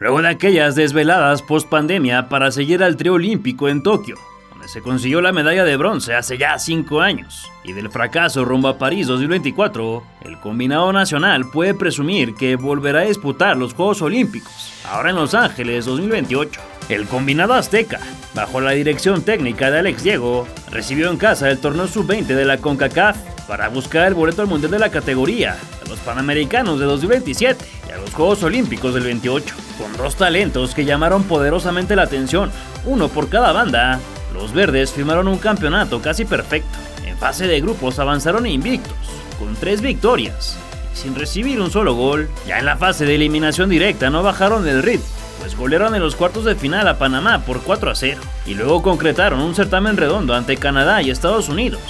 luego de aquellas desveladas post-pandemia para seguir al trío olímpico en Tokio, donde se consiguió la medalla de bronce hace ya 5 años, y del fracaso rumbo a París 2024, el combinado nacional puede presumir que volverá a disputar los Juegos Olímpicos, ahora en Los Ángeles 2028. El combinado azteca, bajo la dirección técnica de Alex Diego, recibió en casa el torneo sub-20 de la CONCACAF para buscar el boleto al Mundial de la categoría, a los Panamericanos de 2027 y a los Juegos Olímpicos del 28. Con 2 talentos que llamaron poderosamente la atención, uno por cada banda, los verdes firmaron un campeonato casi perfecto. En fase de grupos avanzaron invictos, con 3 victorias, y sin recibir un solo gol. Ya en la fase de eliminación directa no bajaron el ritmo, pues golearon en los cuartos de final a Panamá por 4-0, y luego concretaron un certamen redondo ante Canadá y Estados Unidos,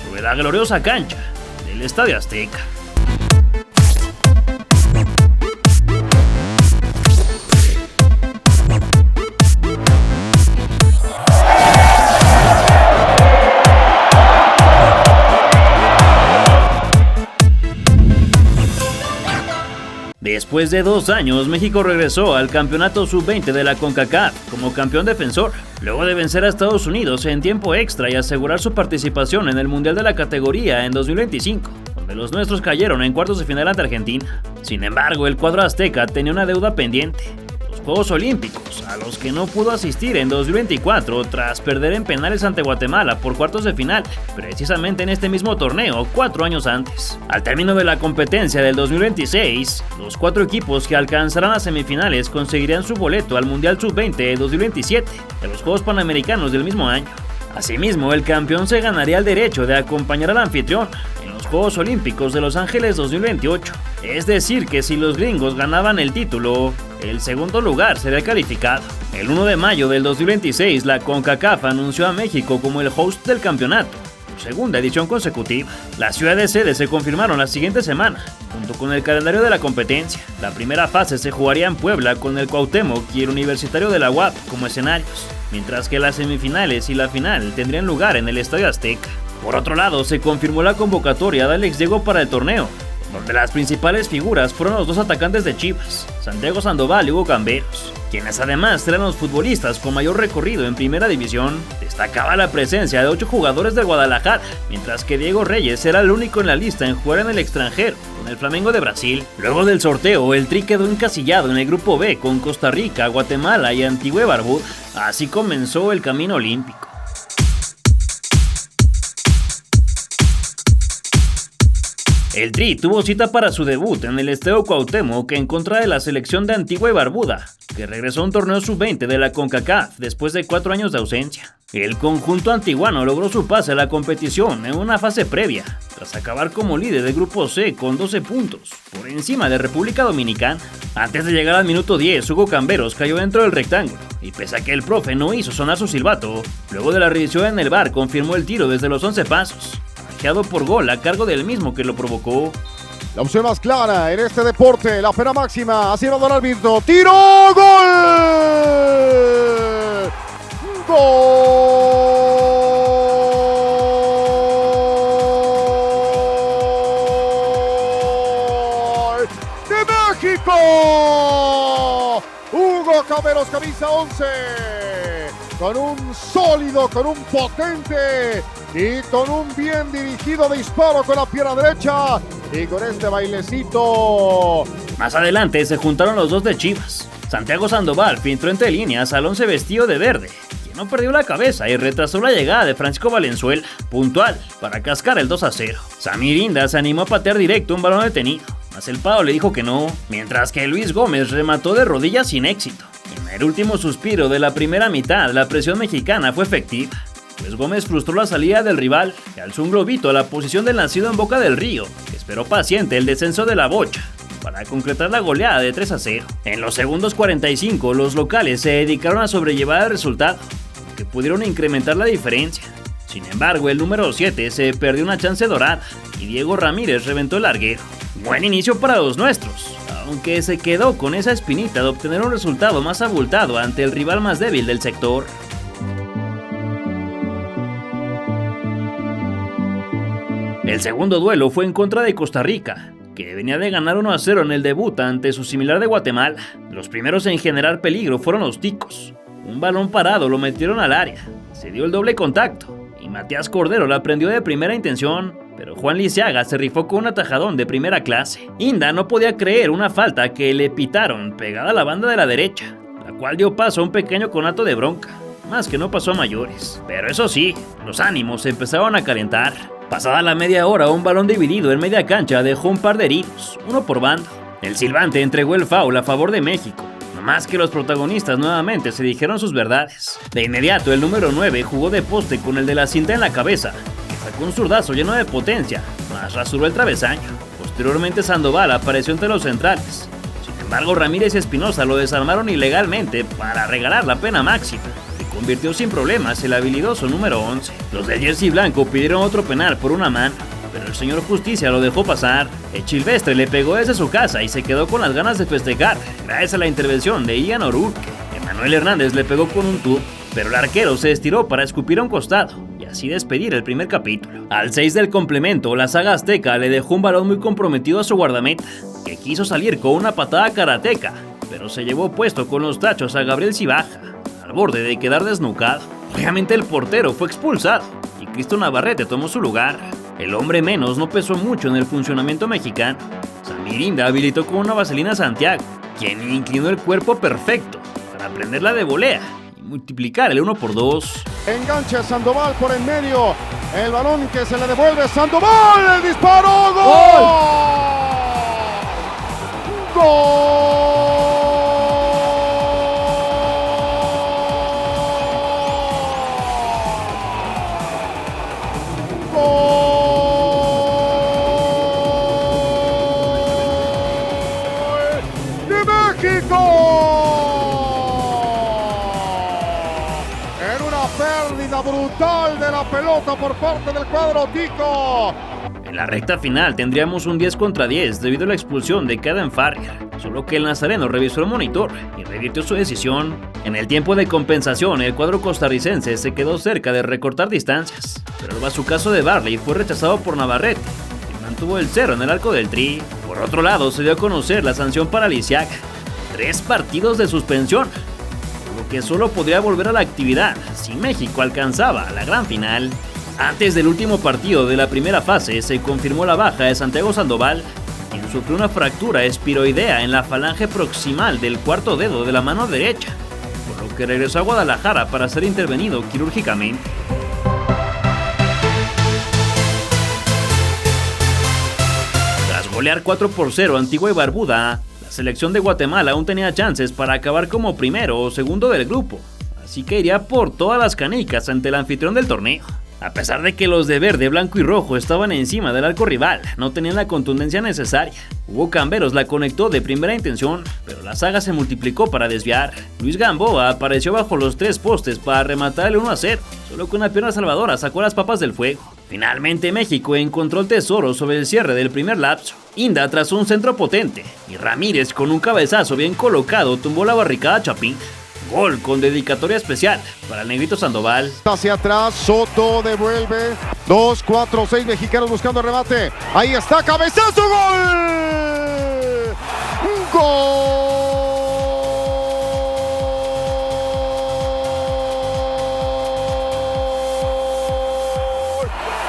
sobre la gloriosa cancha del Estadio Azteca. Después de 2 años, México regresó al campeonato sub-20 de la CONCACAF como campeón defensor, luego de vencer a Estados Unidos en tiempo extra y asegurar su participación en el Mundial de la categoría en 2025, donde los nuestros cayeron en cuartos de final ante Argentina. Sin embargo, el cuadro azteca tenía una deuda pendiente: los Juegos Olímpicos, a los que no pudo asistir en 2024 tras perder en penales ante Guatemala por cuartos de final, precisamente en este mismo torneo 4 años antes. Al término de la competencia del 2026, los 4 equipos que alcanzarán las semifinales conseguirían su boleto al Mundial Sub-20 de 2027 de los Juegos Panamericanos del mismo año. Asimismo, el campeón se ganaría el derecho de acompañar al anfitrión en los Juegos Olímpicos de Los Ángeles 2028. Es decir, que si los gringos ganaban el título, el segundo lugar sería calificado. El 1 de mayo del 2026, la CONCACAF anunció a México como el host del campeonato, su segunda edición consecutiva. Las ciudades sede se confirmaron la siguiente semana, junto con el calendario de la competencia. La primera fase se jugaría en Puebla con el Cuauhtémoc y el Universitario de la UAP como escenarios, mientras que las semifinales y la final tendrían lugar en el Estadio Azteca. Por otro lado, se confirmó la convocatoria de Alex Diego para el torneo, donde las principales figuras fueron los 2 atacantes de Chivas, Santiago Sandoval y Hugo Camberos, quienes además eran los futbolistas con mayor recorrido en primera división. Destacaba la presencia de 8 jugadores de Guadalajara, mientras que Diego Reyes era el único en la lista en jugar en el extranjero, con el Flamengo de Brasil. Luego del sorteo, el Tri quedó encasillado en el grupo B con Costa Rica, Guatemala y Antigua y Barbuda. Así comenzó el camino olímpico. El Tri tuvo cita para su debut en el Estadio Cuauhtémoc en contra de la selección de Antigua y Barbuda, que regresó a un torneo sub-20 de la CONCACAF después de 4 años de ausencia. El conjunto antiguano logró su pase a la competición en una fase previa, tras acabar como líder del grupo C con 12 puntos, por encima de República Dominicana. Antes de llegar al minuto 10, Hugo Camberos cayó dentro del rectángulo, y pese a que el profe no hizo sonar su silbato, luego de la revisión en el VAR confirmó el tiro desde los 11 pasos, por gol a cargo del mismo que lo provocó. La opción más clara en este deporte, la pena máxima, ha sido el árbitro, tiro, gol, gol de México, Hugo Camberos, camisa 11, con un sólido, con un potente y con un bien dirigido disparo con la pierna derecha y con este bailecito. Más adelante se juntaron los 2 de Chivas. Santiago Sandoval filtró entre líneas al 11 vestido de verde, quien no perdió la cabeza y retrasó la llegada de Francisco Valenzuela, puntual para cascar el 2-0. Samir Inda se animó a patear directo un balón detenido, mas el Pau le dijo que no, mientras que Luis Gómez remató de rodillas sin éxito. En el último suspiro de la primera mitad, la presión mexicana fue efectiva, pues Gómez frustró la salida del rival y alzó un globito a la posición del nacido en Boca del Río, que esperó paciente el descenso de la Bocha para concretar la goleada de 3-0. En los segundos 45, los locales se dedicaron a sobrellevar el resultado, que pudieron incrementar la diferencia. Sin embargo, el número 7 se perdió una chance dorada y Diego Ramírez reventó el larguero. Buen inicio para los nuestros, aunque se quedó con esa espinita de obtener un resultado más abultado ante el rival más débil del sector. El segundo duelo fue en contra de Costa Rica, que venía de ganar 1-0 en el debut ante su similar de Guatemala. Los primeros en generar peligro fueron los ticos. Un balón parado lo metieron al área, se dio el doble contacto y Matías Cordero la prendió de primera intención, pero Juan Lisiaga se rifó con un atajadón de primera clase. Inda no podía creer una falta que le pitaron pegada a la banda de la derecha, la cual dio paso a un pequeño conato de bronca, más que no pasó a mayores. Pero eso sí, los ánimos se empezaron a calentar. Pasada la media hora, un balón dividido en media cancha dejó un par de heridos, uno por bando. El silbante entregó el foul a favor de México, más que los protagonistas nuevamente se dijeron sus verdades. De inmediato el número 9 jugó de poste con el de la cinta en la cabeza, que sacó un zurdazo lleno de potencia, mas rasuró el travesaño. Posteriormente Sandoval apareció entre los centrales. Sin embargo, Ramírez y Espinosa lo desarmaron ilegalmente para regalar la pena máxima. Se convirtió sin problemas el habilidoso número 11. Los de jersey blanco pidieron otro penal por una mano, pero el señor Justicia lo dejó pasar. El Silvestre le pegó desde su casa y se quedó con las ganas de festejar, gracias a la intervención de Ian O'Rourke. Emanuel Hernández le pegó con un tubo, pero el arquero se estiró para escupir a un costado y así despedir el primer capítulo. Al 6 del complemento, la saga azteca le dejó un balón muy comprometido a su guardameta, que quiso salir con una patada karateca, pero se llevó puesto con los tachos a Gabriel Cibaja, al borde de quedar desnucado. Obviamente el portero fue expulsado y Cristo Navarrete tomó su lugar. El hombre menos no pesó mucho en el funcionamiento mexicano. Samirinda habilitó con una vaselina a Santiago, quien inclinó el cuerpo perfecto para prenderla de volea y multiplicar el 1 por 2. Engancha Sandoval por en medio. El balón que se le devuelve Sandoval. El disparo. ¡Gol! ¡Gol! Pérdida brutal de la pelota por parte del cuadro tico. En la recta final tendríamos un 10 contra 10 debido a la expulsión de Kaden Farrier, solo que el nazareno revisó el monitor y revirtió su decisión. En el tiempo de compensación, el cuadro costarricense se quedó cerca de recortar distancias, pero el bazucazo de Varley fue rechazado por Navarrete y mantuvo el 0 en el arco del Tri. Por otro lado, se dio a conocer la sanción para Lisiaga: 3 partidos de suspensión, que solo podría volver a la actividad si México alcanzaba la gran final. Antes del último partido de la primera fase se confirmó la baja de Santiago Sandoval, quien sufrió una fractura espiroidea en la falange proximal del cuarto dedo de la mano derecha, por lo que regresó a Guadalajara para ser intervenido quirúrgicamente. Tras golear 4-0 a Antigua y Barbuda, la selección de Guatemala aún tenía chances para acabar como primero o segundo del grupo, así que iría por todas las canicas ante el anfitrión del torneo. A pesar de que los de verde, blanco y rojo estaban encima del arco rival, no tenían la contundencia necesaria. Hugo Camberos la conectó de primera intención, pero la saga se multiplicó para desviar. Luis Gamboa apareció bajo los 3 postes para rematar el 1-0, solo que una pierna salvadora sacó las papas del fuego. Finalmente México encontró el tesoro sobre el cierre del primer lapso. Inda trazó un centro potente y Ramírez con un cabezazo bien colocado tumbó la barricada Chapín. Gol con dedicatoria especial para el negrito Sandoval. Hacia atrás, Soto devuelve. 2, 4, 6 mexicanos buscando remate. Ahí está, cabezazo, gol. Gol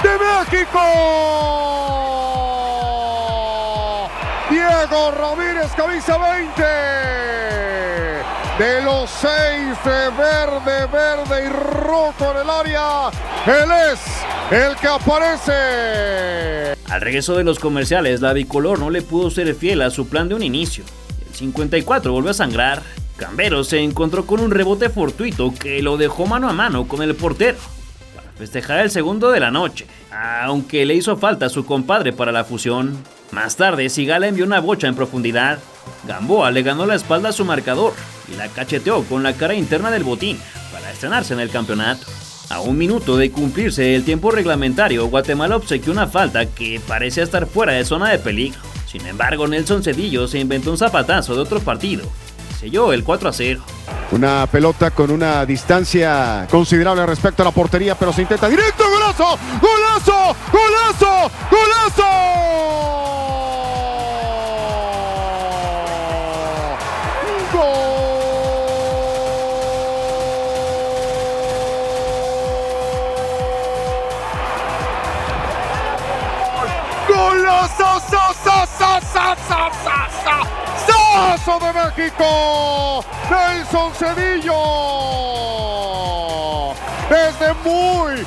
de México. Diego Ramírez, camisa 20. De los 6 de verde y rojo en el área, él es el que aparece. Al regreso de los comerciales, la bicolor no le pudo ser fiel a su plan de un inicio. El 54 volvió a sangrar. Camberos se encontró con un rebote fortuito que lo dejó mano a mano con el portero para festejar el segundo de la noche, aunque le hizo falta a su compadre para la fusión. Más tarde, Sigala envió una bocha en profundidad. Gamboa le ganó la espalda a su marcador y la cacheteó con la cara interna del botín para estrenarse en el campeonato. A 1 minuto de cumplirse el tiempo reglamentario, Guatemala obsequió una falta que parecía estar fuera de zona de peligro. Sin embargo, Nelson Cedillo se inventó un zapatazo de otro partido y selló el 4-0. Una pelota con una distancia considerable respecto a la portería, pero se intenta directo. ¡Golazo! ¡Golazo! ¡Golazo! ¡Golazo! ¡Golazo de México! ¡Nelson Cedillo! Desde muy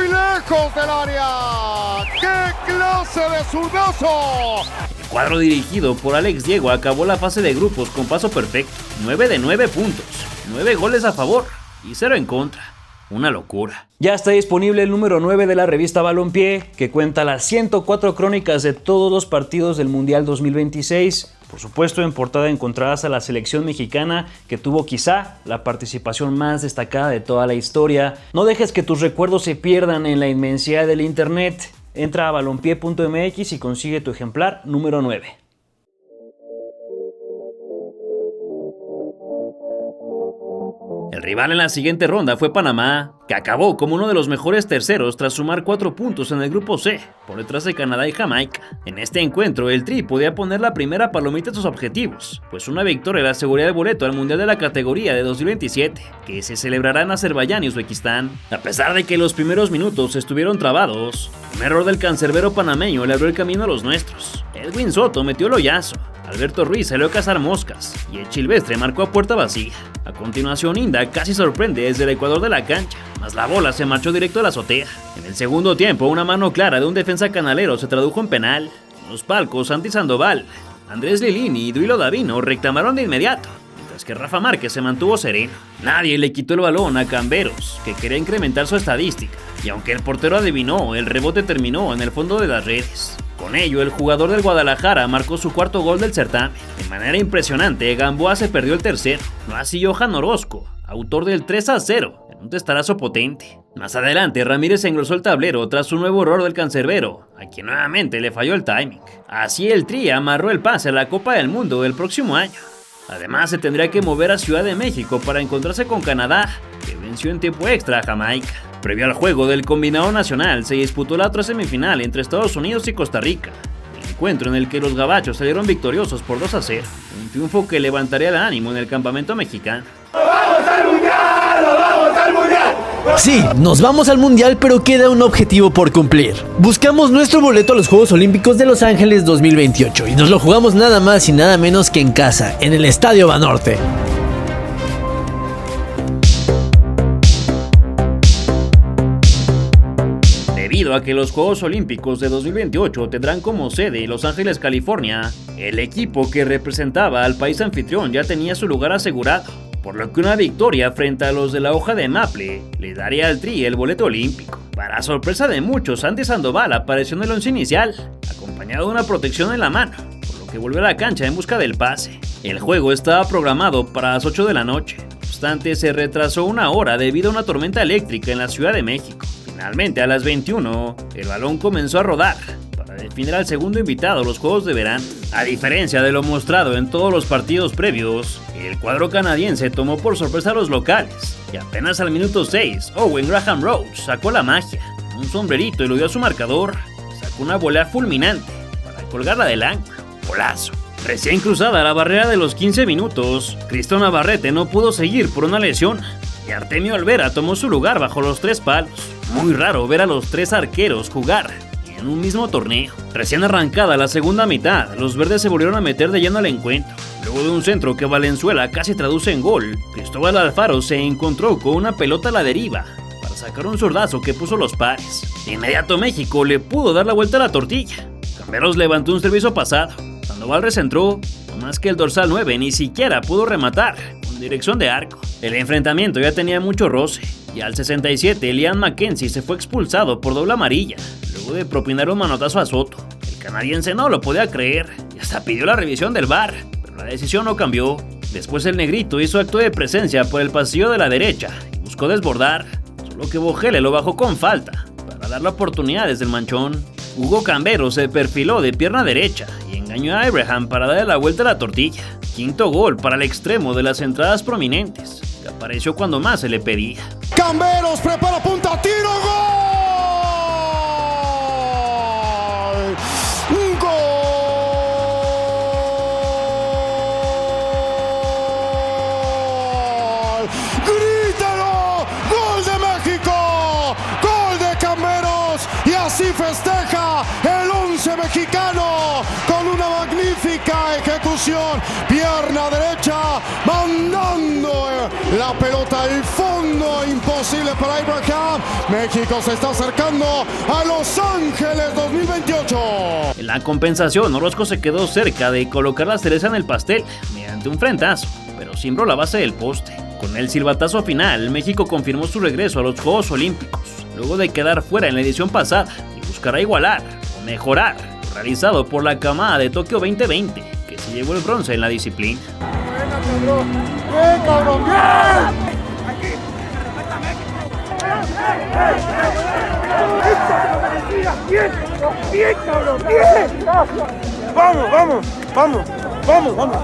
lejos del área. ¡Qué clase de zurdazo! El cuadro dirigido por Alex Diego acabó la fase de grupos con paso perfecto. 9 de 9 puntos, 9 goles a favor y 0 en contra. Una locura. Ya está disponible el número 9 de la revista Balompié, que cuenta las 104 crónicas de todos los partidos del Mundial 2026. Por supuesto, en portada encontrarás a la selección mexicana, que tuvo quizá la participación más destacada de toda la historia. No dejes que tus recuerdos se pierdan en la inmensidad del internet. Entra a balompié.mx y consigue tu ejemplar número 9. El rival en la siguiente ronda fue Panamá, que acabó como uno de los mejores terceros tras sumar 4 puntos en el grupo C, por detrás de Canadá y Jamaica. En este encuentro, el Tri podía poner la primera palomita a sus objetivos, pues una victoria le aseguraría el boleto al Mundial de la categoría de 2027, que se celebrará en Azerbaiyán y Uzbekistán. A pesar de que los primeros minutos estuvieron trabados, un error del cancerbero panameño le abrió el camino a los nuestros. Edwin Soto metió el hoyazo, Alberto Ruiz salió a cazar moscas y el Chilvestre marcó a puerta vacía. A continuación, Inda casi sorprende desde el ecuador de la cancha, mas la bola se marchó directo a la azotea. En el segundo tiempo, una mano clara de un defensa canalero se tradujo en penal. En los palcos, Santi Sandoval, Andrés Lilini y Duilo Davino reclamaron de inmediato, mientras que Rafa Márquez se mantuvo sereno. Nadie le quitó el balón a Camberos, que quería incrementar su estadística, y aunque el portero adivinó, el rebote terminó en el fondo de las redes. Con ello, el jugador del Guadalajara marcó su cuarto gol del certamen. De manera impresionante, Gamboa se perdió el tercero, no así Johan Orozco, autor del 3-0, en un testarazo potente. Más adelante, Ramírez engrosó el tablero tras un nuevo error del cancerbero, a quien nuevamente le falló el timing. Así el Tri amarró el pase a la Copa del Mundo del próximo año. Además, se tendría que mover a Ciudad de México para encontrarse con Canadá, que venció en tiempo extra a Jamaica. Previo al juego del combinado nacional, se disputó la otra semifinal entre Estados Unidos y Costa Rica, encuentro en el que los gabachos salieron victoriosos por 2-0, un triunfo que levantaría el ánimo en el campamento mexicano. ¡Vamos al Mundial! ¡Vamos al Mundial! Sí, nos vamos al Mundial, pero queda un objetivo por cumplir. Buscamos nuestro boleto a los Juegos Olímpicos de Los Ángeles 2028 y nos lo jugamos nada más y nada menos que en casa, en el Estadio Banorte. Debido a que los Juegos Olímpicos de 2028 tendrán como sede Los Ángeles, California, el equipo que representaba al país anfitrión ya tenía su lugar asegurado, por lo que una victoria frente a los de la hoja de Maple le daría al Tri el boleto olímpico. Para sorpresa de muchos, Santi Sandoval apareció en el once inicial, acompañado de una protección en la mano, por lo que volvió a la cancha en busca del pase. El juego estaba programado para las 8 de la noche, no obstante se retrasó una hora debido a una tormenta eléctrica en la Ciudad de México. Finalmente, a las 21, el balón comenzó a rodar para definir al segundo invitado a los Juegos de Verano. A diferencia de lo mostrado en todos los partidos previos, el cuadro canadiense tomó por sorpresa a los locales y apenas al minuto 6, Owen Graham Roach sacó la magia, un sombrerito y lo dio a su marcador, sacó una volea fulminante para colgarla del ángulo. Golazo. Recién cruzada la barrera de los 15 minutos, Cristo Navarrete no pudo seguir por una lesión y Artemio Olvera tomó su lugar bajo los 3 palos. Muy raro ver a los 3 arqueros jugar en un mismo torneo. Recién arrancada la segunda mitad, los verdes se volvieron a meter de lleno al encuentro. Luego de un centro que Valenzuela casi traduce en gol, Cristóbal Alfaro se encontró con una pelota a la deriva para sacar un zurdazo que puso los pares. De inmediato México le pudo dar la vuelta a la tortilla. Camberos levantó un servicio pasado. Sandoval recentró, no más que el dorsal 9 ni siquiera pudo rematar con dirección de arco. El enfrentamiento ya tenía mucho roce y al 67 Liam McKenzie se fue expulsado por doble amarilla, luego de propinar un manotazo a Soto. El canadiense no lo podía creer y hasta pidió la revisión del VAR, pero la decisión no cambió. Después el negrito hizo acto de presencia por el pasillo de la derecha y buscó desbordar, solo que Bojele lo bajó con falta para dar la oportunidad desde el manchón. Hugo Camberos se perfiló de pierna derecha y engañó a Abraham para darle la vuelta a la tortilla. Quinto gol para el extremo de las entradas prominentes, que apareció cuando más se le pedía. Camberos prepara punta, tiro, gol. ¡Gol! ¡Grítalo! ¡Gol de México! ¡Gol de Camberos! Y así festeja el 11 mexicano con una magnífica magnífica ejecución, pierna derecha, mandando la pelota al fondo, imposible para Abraham. México se está acercando a Los Ángeles 2028. En la compensación, Orozco se quedó cerca de colocar la cereza en el pastel mediante un frentazo, pero simbró la base del poste. Con el silbatazo final, México confirmó su regreso a los Juegos Olímpicos, luego de quedar fuera en la edición pasada, y buscará igualar o mejorar lo realizado por la camada de Tokio 2020, que se llevó el bronce en la disciplina. ¡Bien, cabrón! ¡Bien! ¡Bien, cabrón! ¡Bien! ¡Vamos, vamos! ¡Vamos! ¡Vamos, vamos!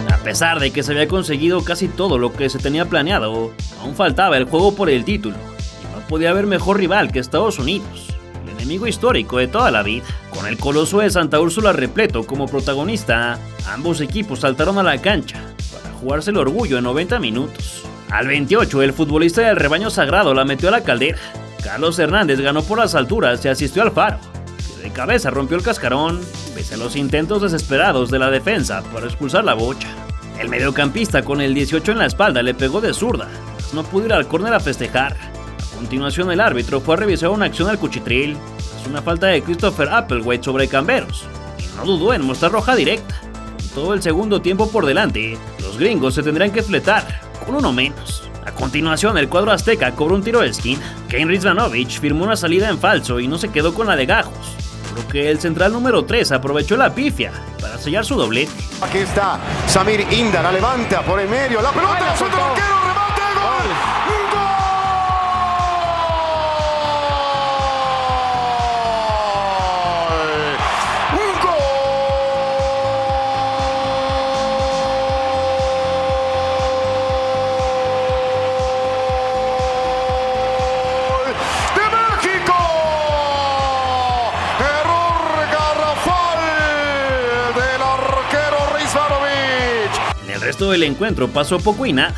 A pesar de que se había conseguido casi todo lo que se tenía planeado, aún faltaba el juego por el título, y no podía haber mejor rival que Estados Unidos, el enemigo histórico de toda la vida. Con el Coloso de Santa Úrsula repleto como protagonista, ambos equipos saltaron a la cancha para jugarse el orgullo en 90 minutos. Al 28, el futbolista del rebaño sagrado la metió a la caldera. Carlos Hernández ganó por las alturas y asistió al Faro, que de cabeza rompió el cascarón, pese a los intentos desesperados de la defensa para expulsar la bocha. El mediocampista con el 18 en la espalda le pegó de zurda, pues no pudo ir al córner a festejar. A continuación, el árbitro fue a revisar una acción al cuchitril, tras una falta de Christopher Applewhite sobre Camberos, y no dudó en mostrar roja directa. Con todo el segundo tiempo por delante, los gringos se tendrían que fletar con uno menos. A continuación, el cuadro azteca cobró un tiro de esquina. Kane Rizvanovich firmó una salida en falso y no se quedó con la de Gajos, por lo que el central número 3 aprovechó la pifia para sellar su doblete. Aquí está Samir Inda, la levanta por el medio, la pelota, la suelta el arquero, remate, gol. El resto del encuentro pasó poco y nada,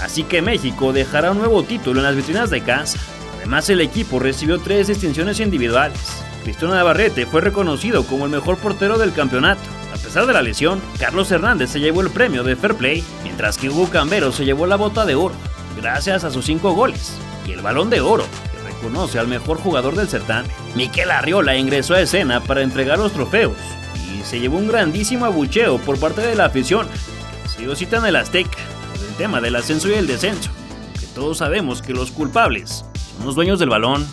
así que México dejará un nuevo título en las vitrinas de casa. Además, el equipo recibió 3 distinciones individuales. Cristiano Navarrete fue reconocido como el mejor portero del campeonato. A pesar de la lesión, Carlos Hernández se llevó el premio de Fair Play, mientras que Hugo Camberos se llevó la bota de oro, gracias a sus 5 goles, y el balón de oro, que reconoce al mejor jugador del certamen. Mikel Arriola ingresó a escena para entregar los trofeos, y se llevó un grandísimo abucheo por parte de la afición. Se dio cita en el Azteca por el tema del ascenso y el descenso, que todos sabemos que los culpables son los dueños del balón.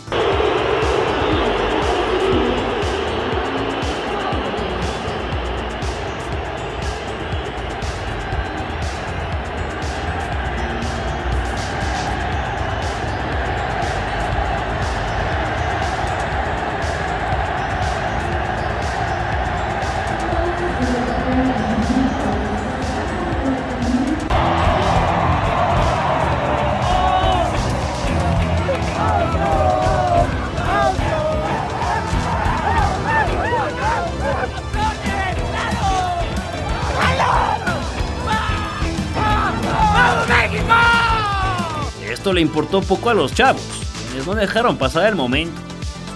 Esto le importó poco a los chavos, quienes no dejaron pasar el momento.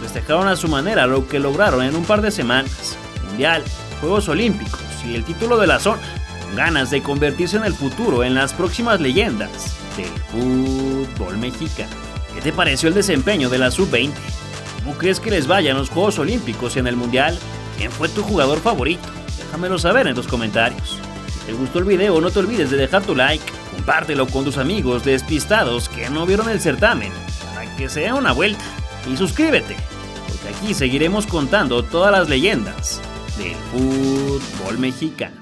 Festejaron a su manera lo que lograron en un par de semanas: Mundial, Juegos Olímpicos y el título de la zona, con ganas de convertirse en el futuro en las próximas leyendas del fútbol mexicano. ¿Qué te pareció el desempeño de la Sub-20? ¿Cómo crees que les vayan los Juegos Olímpicos y en el Mundial? ¿Quién fue tu jugador favorito? Déjamelo saber en los comentarios. Si te gustó el video, no te olvides de dejar tu like. Compártelo con tus amigos despistados que no vieron el certamen, para que se den una vuelta. Y suscríbete, porque aquí seguiremos contando todas las leyendas del fútbol mexicano.